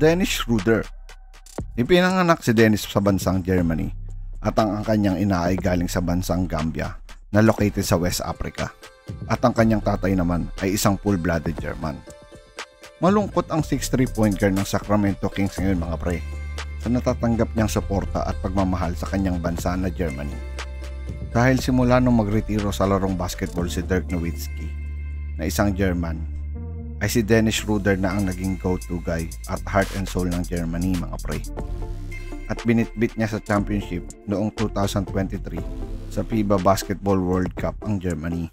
Dennis Schroeder. Ipinanganak si Dennis sa bansang Germany at ang kanyang ina ay galing sa bansang Gambia na located sa West Africa at ang kanyang tatay naman ay isang full-blooded German. Malungkot ang 6'3" point guard ng Sacramento Kings ngayon mga pre sa natatanggap niyang suporta at pagmamahal sa kanyang bansa na Germany. Dahil simula nung magretiro sa larong basketball si Dirk Nowitzki na isang German, ay si Dennis Schroeder na ang naging go-to guy at heart and soul ng Germany mga pre. At binitbit niya sa championship noong 2023 sa FIBA Basketball World Cup ang Germany.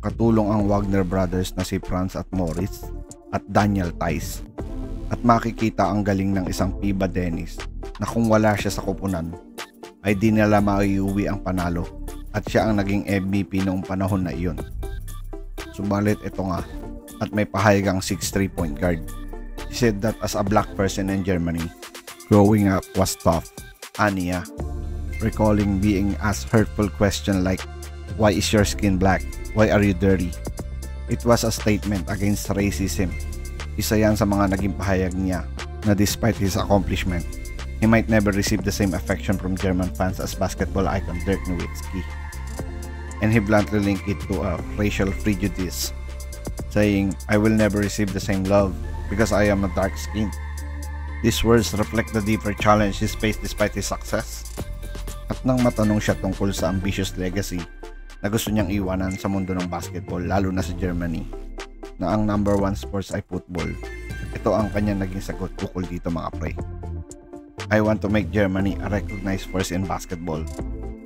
Katulong ang Wagner brothers na si Franz at Moritz at Daniel Theis. At makikita ang galing ng isang FIBA Dennis na kung wala siya sa koponan ay di nila maiuwi ang panalo at siya ang naging MVP noong panahon na iyon. Subalit ito nga at may pahayagang 6'3" point guard. He said that as a black person in Germany, growing up was tough. Aniya, recalling being asked hurtful question like, "Why is your skin black? Why are you dirty?" It was a statement against racism. Isa yan sa mga naging pahayag niya na despite his accomplishment, he might never receive the same affection from German fans as basketball icon Dirk Nowitzki. And he bluntly linked it to a racial prejudice, saying, "I will never receive the same love because I am a dark skin." These words reflect the deeper challenge he faced despite his success. At nang matanong siya tungkol sa ambitious legacy na gusto niyang iwanan sa mundo ng basketball lalo na sa Germany, na ang number 1 sports ay football, ito ang kanyang naging sagot ukol dito mga pre. "I want to make Germany a recognized force in basketball,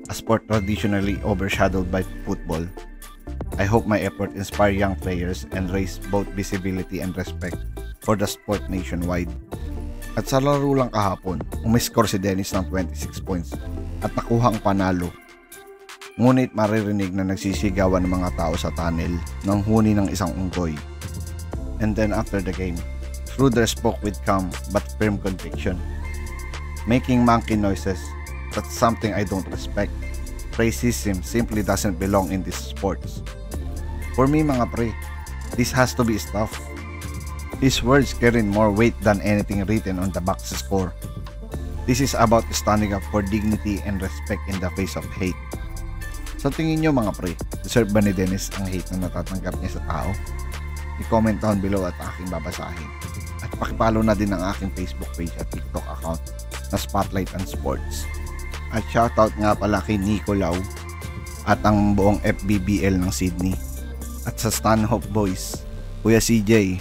a sport traditionally overshadowed by football. I hope my effort inspire young players and raise both visibility and respect for the sport nationwide." At sa laro lang kahapon, umiscore si Dennis ng 26 points at nakuha ang panalo. Ngunit maririnig na nagsisigawan ng mga tao sa tunnel nang huni ng isang unggoy. And then after the game, Schroeder spoke with calm but firm conviction. "Making monkey noises, that's something I don't respect. Racism simply doesn't belong in these sports." For me mga pre, this has to be stopped. His words carry more weight than anything written on the box score. This is about standing up for dignity and respect in the face of hate. Sa tingin nyo mga pre, deserve ba ni Dennis ang hate na natatanggap niya sa tao? I-comment down below at aking babasahin. At pakipollow na din ang aking Facebook page at TikTok account na Spotlight and Sports. At shoutout nga pala kay Nico Lau at ang buong FBBL ng Sydney. At sa Stanhope Boys, Kuya CJ,